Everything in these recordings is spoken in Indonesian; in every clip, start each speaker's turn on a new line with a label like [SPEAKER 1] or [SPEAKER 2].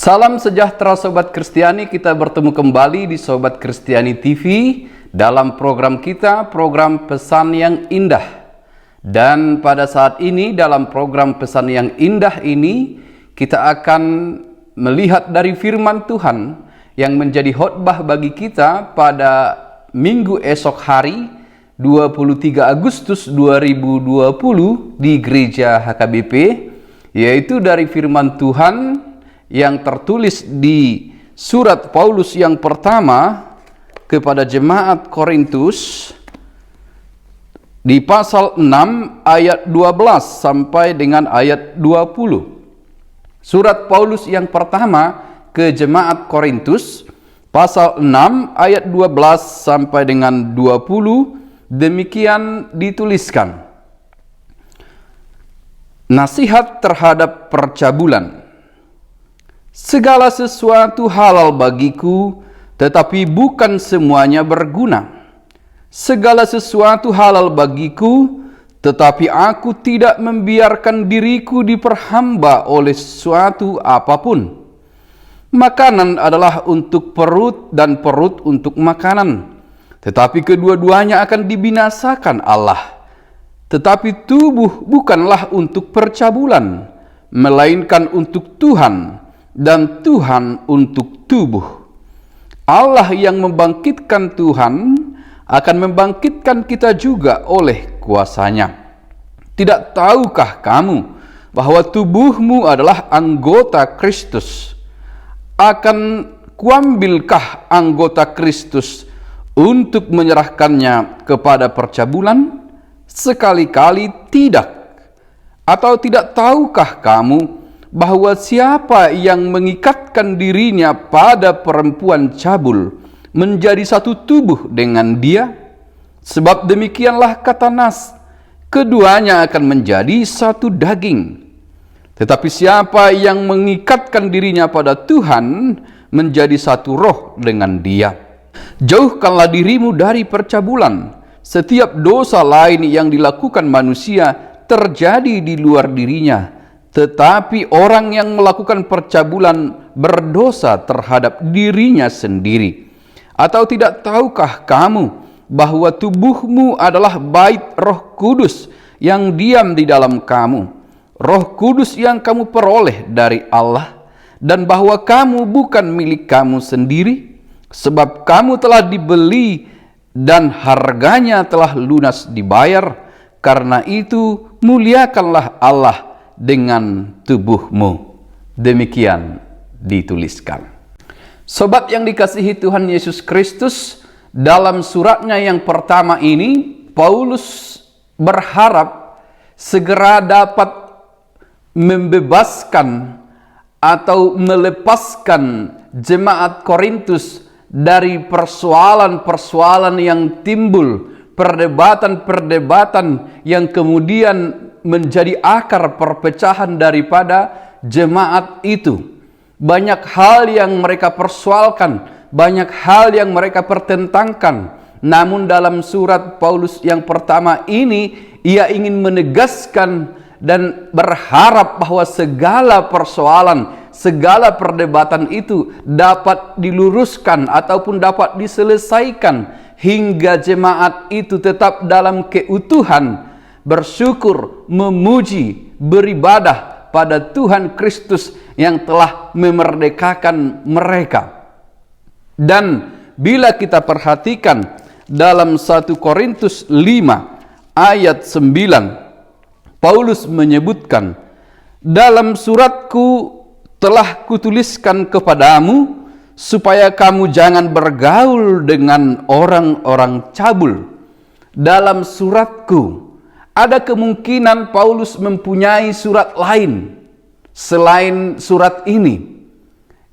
[SPEAKER 1] Salam sejahtera Sobat Kristiani, kita bertemu kembali di Sobat Kristiani TV dalam program kita, program Pesan yang Indah. Dan pada saat ini dalam program Pesan yang Indah ini, kita akan melihat dari firman Tuhan yang menjadi khotbah bagi kita pada minggu esok hari 23 Agustus 2020 di Gereja HKBP, yaitu dari firman Tuhan yang tertulis di surat Paulus yang pertama kepada jemaat Korintus di pasal 6 ayat 12 sampai dengan ayat 20. Surat Paulus yang pertama ke jemaat Korintus pasal 6 ayat 12 sampai dengan 20, demikian dituliskan. Nasihat terhadap percabulan. Segala sesuatu halal bagiku, tetapi bukan semuanya berguna. Segala sesuatu halal bagiku, tetapi aku tidak membiarkan diriku diperhamba oleh sesuatu apapun. Makanan adalah untuk perut dan perut untuk makanan, tetapi kedua-duanya akan dibinasakan Allah. Tetapi tubuh bukanlah untuk percabulan, melainkan untuk Tuhan, dan Tuhan untuk tubuh. Allah yang membangkitkan Tuhan akan membangkitkan kita juga oleh kuasanya. Tidak tahukah kamu bahwa tubuhmu adalah anggota Kristus? Akan kuambilkah anggota Kristus untuk menyerahkannya kepada percabulan? Sekali-kali tidak. Atau tidak tahukah kamu bahwa siapa yang mengikatkan dirinya pada perempuan cabul menjadi satu tubuh dengan dia? Sebab demikianlah kata Nas, keduanya akan menjadi satu daging. Tetapi siapa yang mengikatkan dirinya pada Tuhan menjadi satu roh dengan dia. Jauhkanlah dirimu dari percabulan. Setiap dosa lain yang dilakukan manusia terjadi di luar dirinya, tetapi orang yang melakukan percabulan berdosa terhadap dirinya sendiri. Atau tidak tahukah kamu bahwa tubuhmu adalah bait Roh Kudus yang diam di dalam kamu, Roh Kudus yang kamu peroleh dari Allah, dan bahwa kamu bukan milik kamu sendiri, sebab kamu telah dibeli dan harganya telah lunas dibayar. Karena itu muliakanlah Allah dengan tubuhmu. Demikian dituliskan. Sobat yang dikasihi Tuhan Yesus Kristus, dalam suratnya yang pertama ini, Paulus berharap segera dapat membebaskan atau melepaskan jemaat Korintus dari persoalan-persoalan yang timbul, perdebatan-perdebatan yang kemudian menjadi akar perpecahan daripada jemaat itu. Banyak hal yang mereka persoalkan, banyak hal yang mereka pertentangkan. Namun dalam surat Paulus yang pertama ini, ia ingin menegaskan dan berharap bahwa segala persoalan, segala perdebatan itu dapat diluruskan ataupun dapat diselesaikan hingga jemaat itu tetap dalam keutuhan, bersyukur, memuji, beribadah pada Tuhan Kristus yang telah memerdekakan mereka. Dan bila kita perhatikan dalam 1 Korintus 5 ayat 9, Paulus menyebutkan, dalam suratku telah kutuliskan kepadamu supaya kamu jangan bergaul dengan orang-orang cabul. Dalam suratku, ada kemungkinan Paulus mempunyai surat lain selain surat ini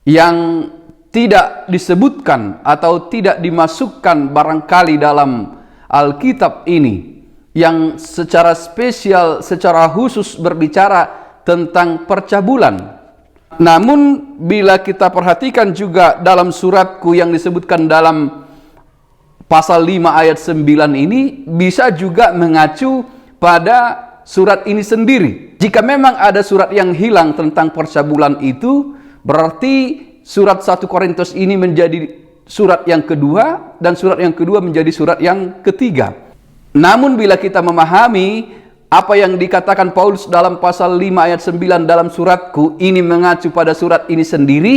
[SPEAKER 1] yang tidak disebutkan atau tidak dimasukkan barangkali dalam Alkitab ini, yang secara spesial, secara khusus berbicara tentang percabulan. Namun bila kita perhatikan juga dalam suratku yang disebutkan dalam pasal 5 ayat 9 ini, bisa juga mengacu pada surat ini sendiri. Jika memang ada surat yang hilang tentang percabulan itu, Berarti surat 1 Korintus ini menjadi surat yang kedua, dan surat yang kedua menjadi surat yang ketiga. Namun bila kita memahami apa yang dikatakan Paulus dalam pasal 5 ayat 9 dalam suratku, ini mengacu pada surat ini sendiri,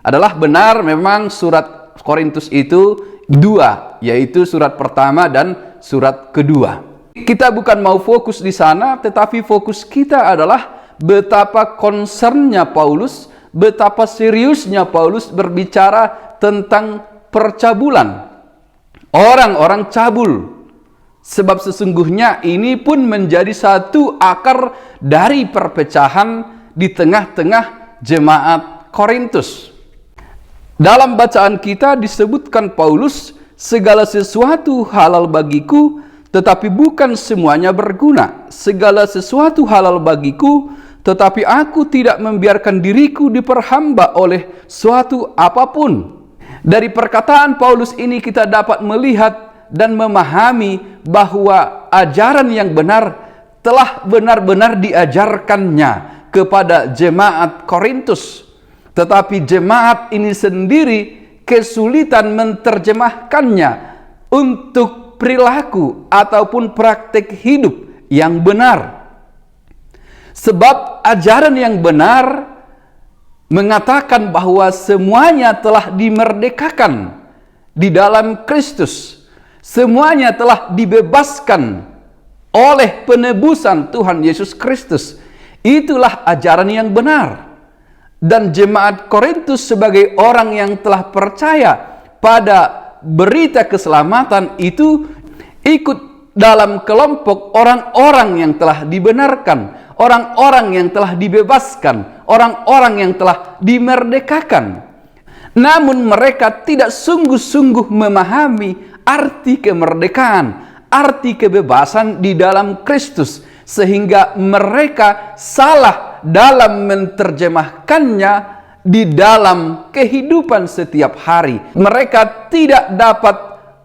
[SPEAKER 1] adalah benar memang surat Korintus itu dua, yaitu surat pertama dan surat kedua. Kita bukan mau fokus di sana, tetapi fokus kita adalah betapa concernnya Paulus, betapa seriusnya Paulus berbicara tentang percabulan, orang-orang cabul. Sebab sesungguhnya ini pun menjadi satu akar dari perpecahan di tengah-tengah jemaat Korintus. Dalam bacaan kita disebutkan Paulus, segala sesuatu halal bagiku, tetapi bukan semuanya berguna. Segala sesuatu halal bagiku, tetapi aku tidak membiarkan diriku diperhamba oleh suatu apapun. Dari perkataan Paulus ini kita dapat melihat dan memahami bahwa ajaran yang benar telah benar-benar diajarkannya kepada jemaat Korintus. Tetapi jemaat ini sendiri kesulitan menerjemahkannya untuk perilaku ataupun praktik hidup yang benar. Sebab ajaran yang benar mengatakan bahwa semuanya telah dimerdekakan di dalam Kristus. Semuanya telah dibebaskan oleh penebusan Tuhan Yesus Kristus. Itulah ajaran yang benar. Dan jemaat Korintus sebagai orang yang telah percaya pada berita keselamatan itu ikut dalam kelompok orang-orang yang telah dibenarkan, orang-orang yang telah dibebaskan, orang-orang yang telah dimerdekakan. Namun mereka tidak sungguh-sungguh memahami arti kemerdekaan, arti kebebasan di dalam Kristus, sehingga mereka salah dalam menerjemahkannya di dalam kehidupan setiap hari. Mereka tidak dapat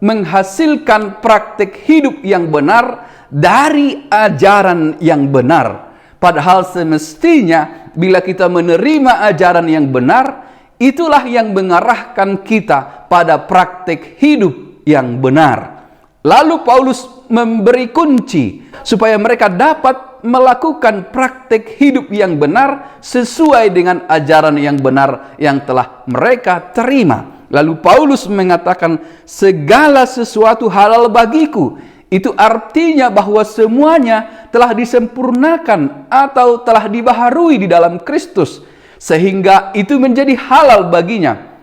[SPEAKER 1] menghasilkan praktik hidup yang benar dari ajaran yang benar. Padahal semestinya bila kita menerima ajaran yang benar, itulah yang mengarahkan kita pada praktik hidup yang benar. Lalu Paulus memberi kunci supaya mereka dapat melakukan praktik hidup yang benar sesuai dengan ajaran yang benar yang telah mereka terima. Lalu Paulus mengatakan segala sesuatu halal bagiku. Itu artinya bahwa semuanya telah disempurnakan atau telah dibaharui di dalam Kristus, sehingga itu menjadi halal baginya.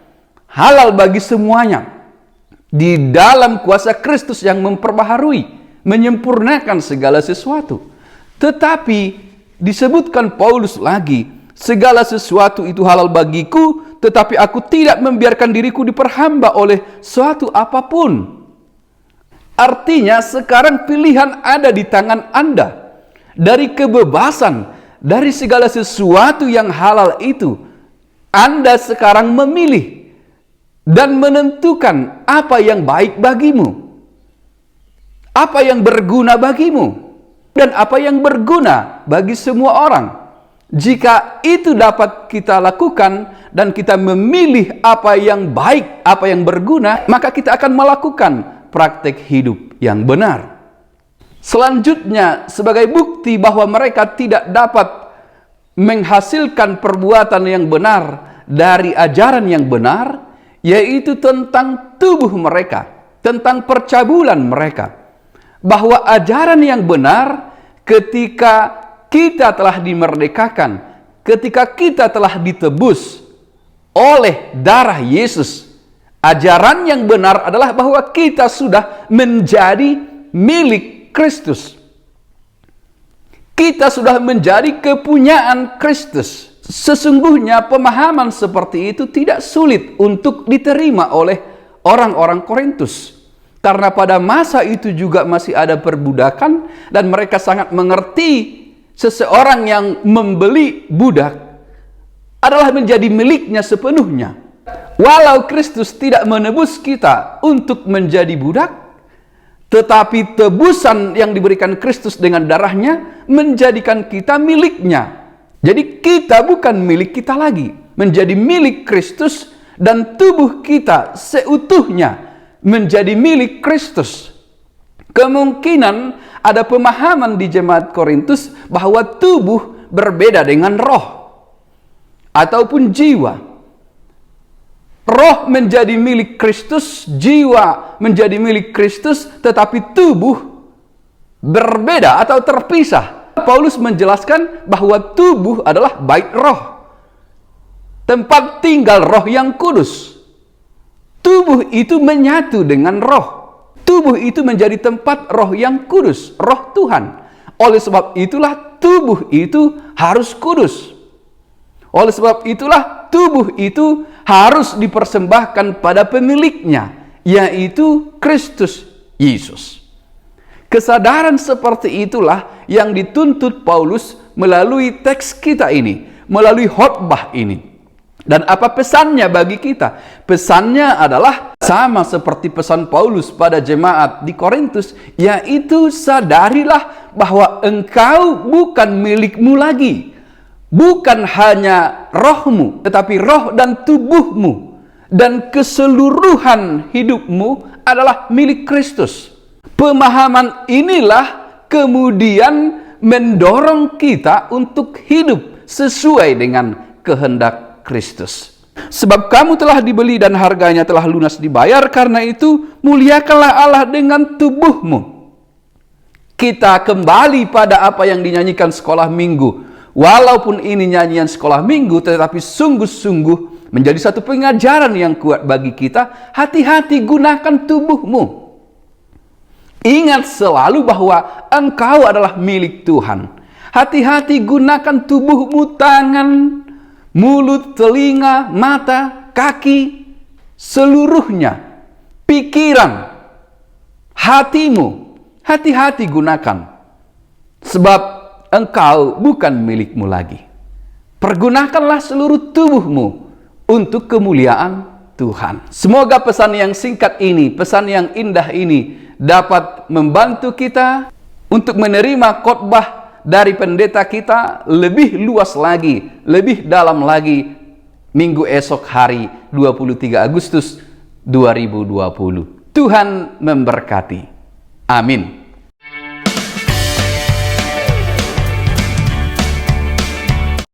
[SPEAKER 1] Halal bagi semuanya di dalam kuasa Kristus yang memperbaharui, menyempurnakan segala sesuatu. Tetapi disebutkan Paulus lagi, segala sesuatu itu halal bagiku, tetapi aku tidak membiarkan diriku diperhamba oleh suatu apapun. Artinya sekarang pilihan ada di tangan Anda. Dari kebebasan, dari segala sesuatu yang halal itu, Anda sekarang memilih dan menentukan apa yang baik bagimu, apa yang berguna bagimu, dan apa yang berguna bagi semua orang. Jika itu dapat kita lakukan dan kita memilih apa yang baik, apa yang berguna, maka kita akan melakukan praktik hidup yang benar. Selanjutnya, sebagai bukti bahwa mereka tidak dapat menghasilkan perbuatan yang benar dari ajaran yang benar, yaitu tentang tubuh mereka, tentang percabulan mereka. Bahwa ajaran yang benar ketika kita telah dimerdekakan, ketika kita telah ditebus oleh darah Yesus, ajaran yang benar adalah bahwa kita sudah menjadi milik Kristus. Kita sudah menjadi kepunyaan Kristus. Sesungguhnya pemahaman seperti itu tidak sulit untuk diterima oleh orang-orang Korintus. Karena pada masa itu juga masih ada perbudakan dan mereka sangat mengerti seseorang yang membeli budak adalah menjadi miliknya sepenuhnya. Walau Kristus tidak menebus kita untuk menjadi budak, tetapi tebusan yang diberikan Kristus dengan darahnya menjadikan kita miliknya. Jadi kita bukan milik kita lagi. menjadi milik Kristus dan tubuh kita seutuhnya menjadi milik Kristus. Kemungkinan ada pemahaman di jemaat Korintus bahwa tubuh berbeda dengan roh ataupun jiwa. Roh menjadi milik Kristus, jiwa menjadi milik Kristus, tetapi tubuh berbeda atau terpisah. Paulus menjelaskan bahwa tubuh adalah bait roh, tempat tinggal roh yang kudus. Tubuh itu menyatu dengan roh. Tubuh itu menjadi tempat roh yang kudus, roh Tuhan. Oleh sebab itulah tubuh itu harus kudus. Oleh sebab itulah tubuh itu harus dipersembahkan pada pemiliknya, yaitu Kristus Yesus. Kesadaran seperti itulah yang dituntut Paulus melalui teks kita ini, melalui khotbah ini. Dan apa pesannya bagi kita? Pesannya adalah sama seperti pesan Paulus pada jemaat di Korintus, yaitu sadarilah bahwa engkau bukan milikmu lagi. Bukan hanya rohmu, tetapi roh dan tubuhmu dan keseluruhan hidupmu adalah milik Kristus. Pemahaman inilah kemudian mendorong kita untuk hidup sesuai dengan kehendak Kristus. Sebab kamu telah dibeli dan harganya telah lunas dibayar, karena itu muliakanlah Allah dengan tubuhmu. Kita kembali pada apa yang dinyanyikan sekolah minggu. Walaupun ini nyanyian sekolah minggu, tetapi sungguh-sungguh menjadi satu pengajaran yang kuat bagi kita. Hati-hati gunakan tubuhmu. Ingat selalu bahwa engkau adalah milik Tuhan. Hati-hati gunakan tubuhmu, tangan, mulut, telinga, mata, kaki, seluruhnya, pikiran, hatimu. Hati-hati gunakan. Sebab engkau bukan milikmu lagi. Pergunakanlah seluruh tubuhmu untuk kemuliaan Tuhan. Semoga pesan yang singkat ini, pesan yang indah ini dapat membantu kita untuk menerima khotbah dari pendeta kita lebih luas lagi, lebih dalam lagi minggu esok hari 23 Agustus 2020. Tuhan memberkati. Amin.